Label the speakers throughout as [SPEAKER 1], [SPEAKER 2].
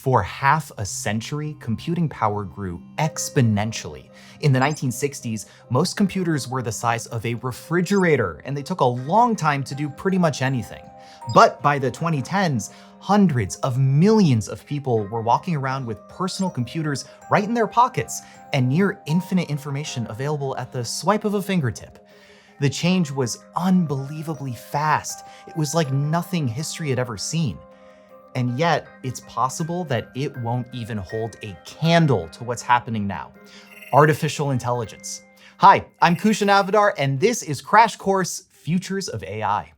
[SPEAKER 1] For half a century, computing power grew exponentially. In the 1960s, most computers were the size of a refrigerator, and they took a long time to do pretty much anything. But by the 2010s, hundreds of millions of people were walking around with personal computers right in their pockets and near infinite information available at the swipe of a fingertip. The change was unbelievably fast. It was like nothing history had ever seen. And yet, it's possible that it won't even hold a candle to what's happening now. Artificial intelligence. Hi, I'm Kushan Avidar, and this is Crash Course Futures of AI.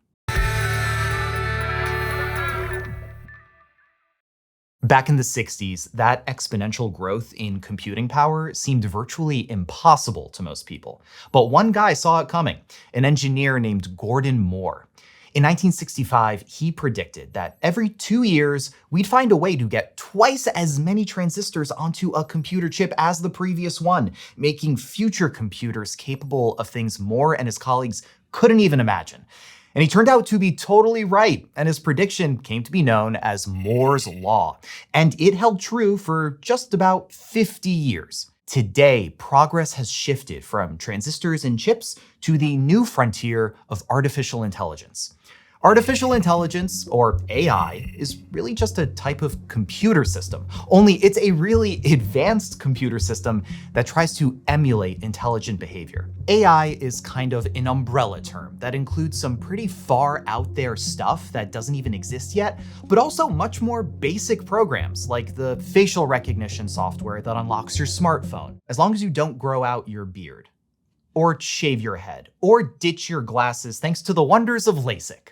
[SPEAKER 1] Back in the 60s, that exponential growth in computing power seemed virtually impossible to most people. But one guy saw it coming, an engineer named Gordon Moore. In 1965, he predicted that every 2 years, we'd find a way to get twice as many transistors onto a computer chip as the previous one, making future computers capable of things Moore and his colleagues couldn't even imagine. And he turned out to be totally right, and his prediction came to be known as Moore's Law. And it held true for just about 50 years. Today, progress has shifted from transistors and chips to the new frontier of artificial intelligence. Artificial intelligence, or AI, is really just a type of computer system, only it's a really advanced computer system that tries to emulate intelligent behavior. AI is kind of an umbrella term that includes some pretty far out there stuff that doesn't even exist yet, but also much more basic programs like the facial recognition software that unlocks your smartphone, as long as you don't grow out your beard, or shave your head, or ditch your glasses thanks to the wonders of LASIK.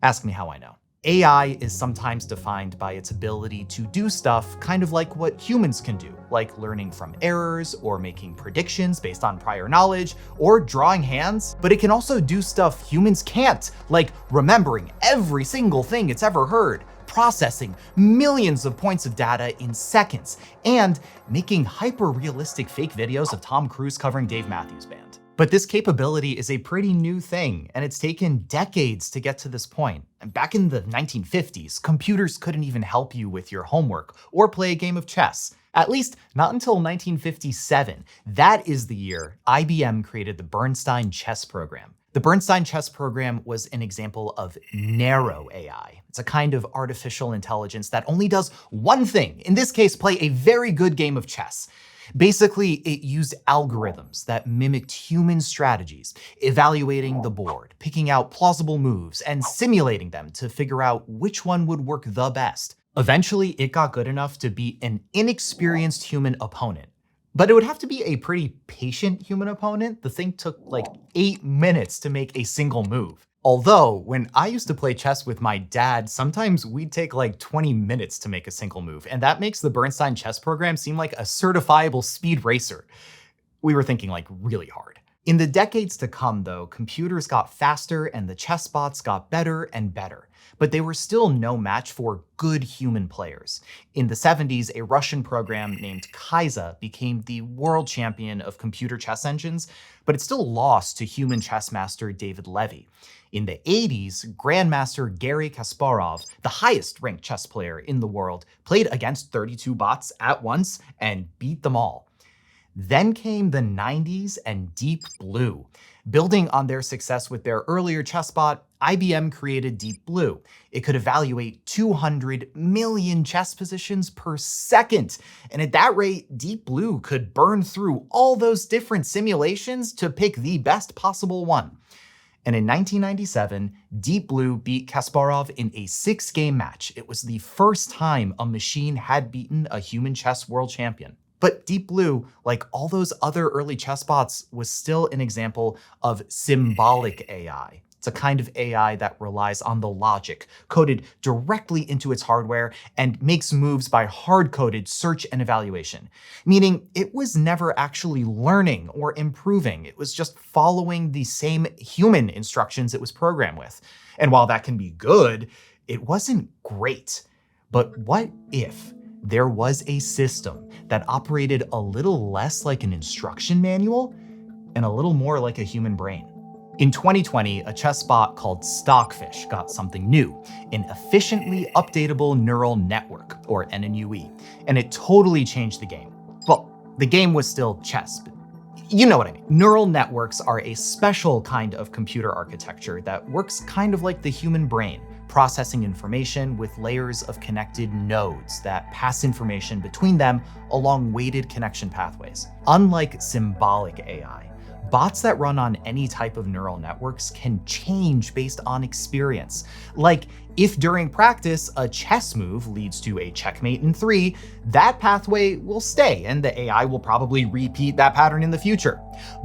[SPEAKER 1] Ask me how I know. AI is sometimes defined by its ability to do stuff kind of like what humans can do, like learning from errors or making predictions based on prior knowledge or drawing hands. But it can also do stuff humans can't, like remembering every single thing it's ever heard, processing millions of points of data in seconds, and making hyper-realistic fake videos of Tom Cruise covering Dave Matthews Band. But this capability is a pretty new thing, and it's taken decades to get to this point. And back in the 1950s, computers couldn't even help you with your homework or play a game of chess. At least not until 1957. That is the year IBM created the Bernstein Chess Program. The Bernstein Chess Program was an example of narrow AI. It's a kind of artificial intelligence that only does one thing, in this case, play a very good game of chess. Basically, it used algorithms that mimicked human strategies, evaluating the board, picking out plausible moves, and simulating them to figure out which one would work the best. Eventually, it got good enough to beat an inexperienced human opponent. But it would have to be a pretty patient human opponent. The thing took like 8 minutes to make a single move. Although, when I used to play chess with my dad, sometimes we'd take like 20 minutes to make a single move, and that makes the Bernstein Chess Program seem like a certifiable speed racer. We were thinking like really hard. In the decades to come though, computers got faster and the chess bots got better and better, but they were still no match for good human players. In the 70s, a Russian program named Kaiza became the world champion of computer chess engines, but it still lost to human chess master David Levy. In the 80s, Grandmaster Garry Kasparov, the highest ranked chess player in the world, played against 32 bots at once and beat them all. Then came the 90s and Deep Blue. Building on their success with their earlier chess bot, IBM created Deep Blue. It could evaluate 200 million chess positions per second. And at that rate, Deep Blue could burn through all those different simulations to pick the best possible one. And in 1997, Deep Blue beat Kasparov in a 6-game match. It was the first time a machine had beaten a human chess world champion. But Deep Blue, like all those other early chess bots, was still an example of symbolic AI. It's a kind of AI that relies on the logic coded directly into its hardware and makes moves by hard-coded search and evaluation, meaning it was never actually learning or improving. It was just following the same human instructions it was programmed with. And while that can be good, it wasn't great. But what if there was a system that operated a little less like an instruction manual and a little more like a human brain? In 2020, a chess bot called Stockfish got something new, an efficiently updatable neural network, or NNUE, and it totally changed the game. Well, the game was still chess, but you know what I mean. Neural networks are a special kind of computer architecture that works kind of like the human brain, processing information with layers of connected nodes that pass information between them along weighted connection pathways. Unlike symbolic AI, bots that run on any type of neural networks can change based on experience. Like, if during practice a chess move leads to a checkmate in 3, that pathway will stay and the AI will probably repeat that pattern in the future.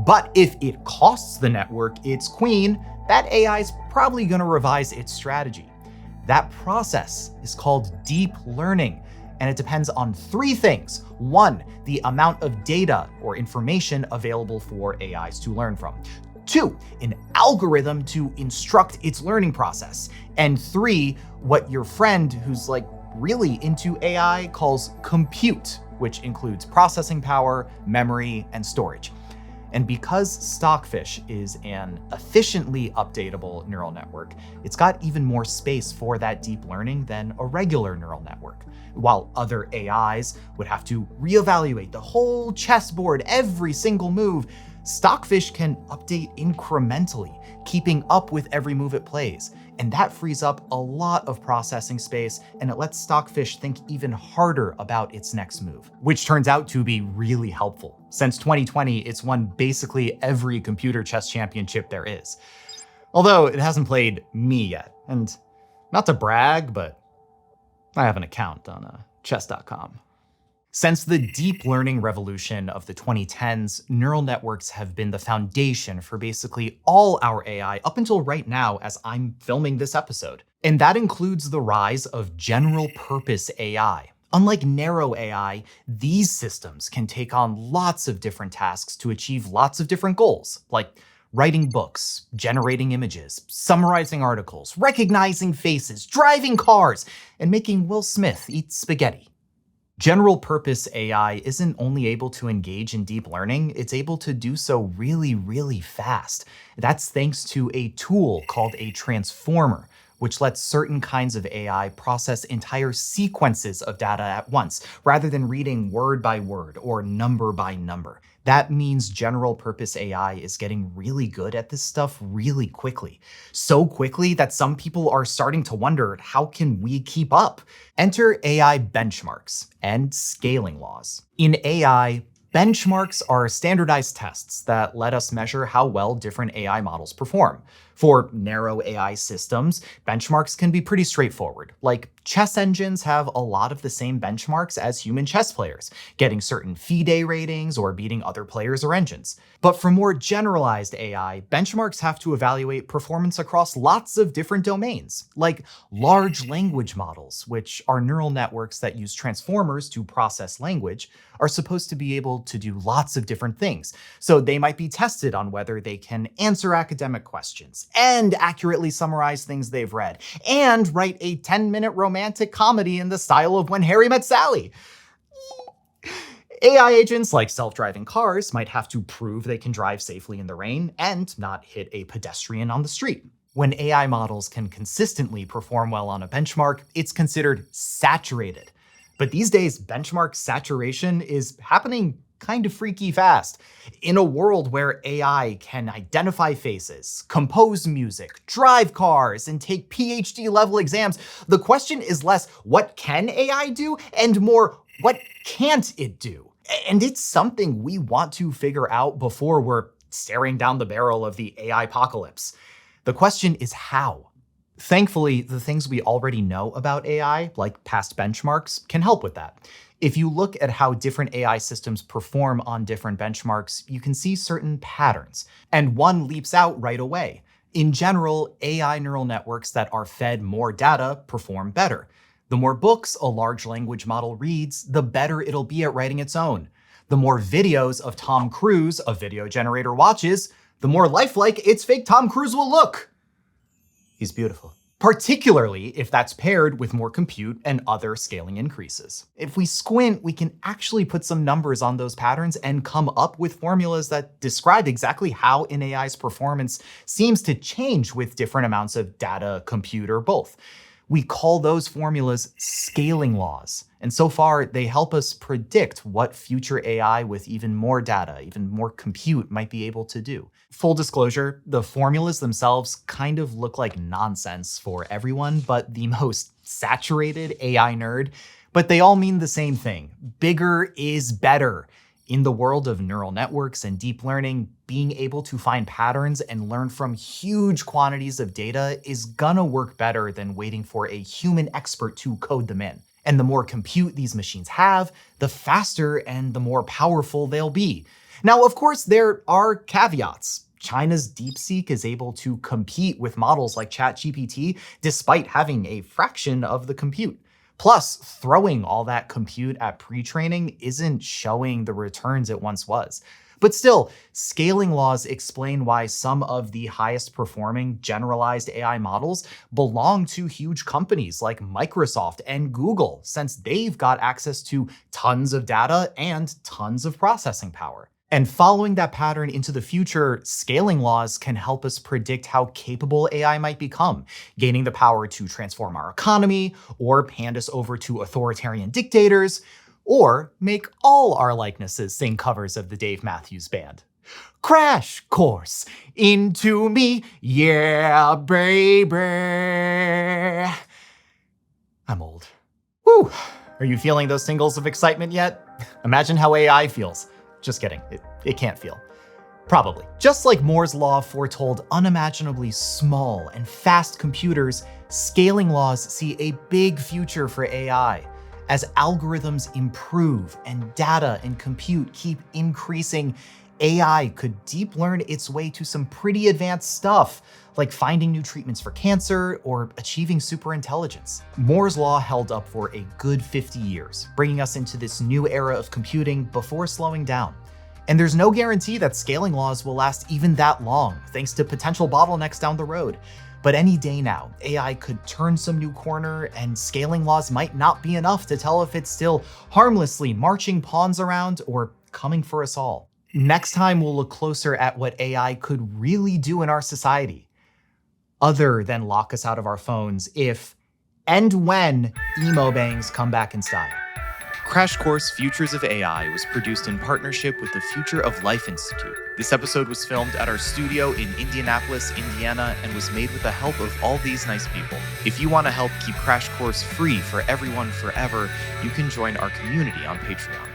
[SPEAKER 1] But if it costs the network its queen, that AI is probably going to revise its strategy. That process is called deep learning, and it depends on 3 things. 1, the amount of data or information available for AIs to learn from. 2, an algorithm to instruct its learning process. And 3, what your friend who's like really into AI calls compute, which includes processing power, memory, and storage. And because Stockfish is an efficiently updatable neural network, it's got even more space for that deep learning than a regular neural network. While other AIs would have to reevaluate the whole chessboard every single move, Stockfish can update incrementally, keeping up with every move it plays. And that frees up a lot of processing space, and it lets Stockfish think even harder about its next move, which turns out to be really helpful. Since 2020, it's won basically every computer chess championship there is. Although it hasn't played me yet, and not to brag, but I have an account on chess.com. Since the deep learning revolution of the 2010s, neural networks have been the foundation for basically all our AI up until right now as I'm filming this episode. And that includes the rise of general purpose AI. Unlike narrow AI, these systems can take on lots of different tasks to achieve lots of different goals, like writing books, generating images, summarizing articles, recognizing faces, driving cars, and making Will Smith eat spaghetti. General purpose AI isn't only able to engage in deep learning, it's able to do so really, really fast. That's thanks to a tool called a transformer, which lets certain kinds of AI process entire sequences of data at once, rather than reading word by word or number by number. That means general purpose AI is getting really good at this stuff really quickly. So quickly that some people are starting to wonder, how can we keep up? Enter AI benchmarks and scaling laws. In AI, benchmarks are standardized tests that let us measure how well different AI models perform. For narrow AI systems, benchmarks can be pretty straightforward. Like, chess engines have a lot of the same benchmarks as human chess players, getting certain FIDE ratings or beating other players or engines. But for more generalized AI, benchmarks have to evaluate performance across lots of different domains, like large language models, which are neural networks that use transformers to process language, are supposed to be able to do lots of different things. So they might be tested on whether they can answer academic questions, and accurately summarize things they've read, and write a 10-minute romantic comedy in the style of When Harry Met Sally. AI agents like self-driving cars might have to prove they can drive safely in the rain and not hit a pedestrian on the street. When AI models can consistently perform well on a benchmark, it's considered saturated. But these days, benchmark saturation is happening kind of freaky fast. In a world where AI can identify faces, compose music, drive cars, and take PhD level exams, the question is less, what can AI do? And more, what can't it do? And it's something we want to figure out before we're staring down the barrel of the AI apocalypse. The question is how. Thankfully, the things we already know about AI, like past benchmarks, can help with that. If you look at how different AI systems perform on different benchmarks, you can see certain patterns, and one leaps out right away. In general, AI neural networks that are fed more data perform better. The more books a large language model reads, the better it'll be at writing its own. The more videos of Tom Cruise a video generator watches, the more lifelike its fake Tom Cruise will look. He's beautiful. particularly if that's paired with more compute and other scaling increases. If we squint, we can actually put some numbers on those patterns and come up with formulas that describe exactly how an AI's performance seems to change with different amounts of data, compute, or both. We call those formulas scaling laws. And so far, they help us predict what future AI with even more data, even more compute might be able to do. Full disclosure, the formulas themselves kind of look like nonsense for everyone but the most saturated AI nerd, but they all mean the same thing. Bigger is better. In the world of neural networks and deep learning, being able to find patterns and learn from huge quantities of data is gonna work better than waiting for a human expert to code them in. And the more compute these machines have, the faster and the more powerful they'll be. Now, of course, there are caveats. China's DeepSeek is able to compete with models like ChatGPT despite having a fraction of the compute. Plus, throwing all that compute at pre-training isn't showing the returns it once was. But still, scaling laws explain why some of the highest performing generalized AI models belong to huge companies like Microsoft and Google, since they've got access to tons of data and tons of processing power. And following that pattern into the future, scaling laws can help us predict how capable AI might become, gaining the power to transform our economy, or hand us over to authoritarian dictators, or make all our likenesses sing covers of the Dave Matthews Band. Crash course into me, yeah, baby. I'm old. Woo! Are you feeling those tingles of excitement yet? Imagine how AI feels. Just kidding, it can't feel. Probably. Just like Moore's law foretold unimaginably small and fast computers, scaling laws see a big future for AI. As algorithms improve and data and compute keep increasing, AI could deep learn its way to some pretty advanced stuff, like finding new treatments for cancer or achieving superintelligence. Moore's law held up for a good 50 years, bringing us into this new era of computing before slowing down. And there's no guarantee that scaling laws will last even that long, thanks to potential bottlenecks down the road. But any day now, AI could turn some new corner, and scaling laws might not be enough to tell if it's still harmlessly marching pawns around or coming for us all. Next time, we'll look closer at what AI could really do in our society, other than lock us out of our phones if and when emo bangs come back in style. Crash Course Futures of AI was produced in partnership with the Future of Life Institute. This episode was filmed at our studio in Indianapolis, Indiana, and was made with the help of all these nice people. If you want to help keep Crash Course free for everyone forever, you can join our community on Patreon.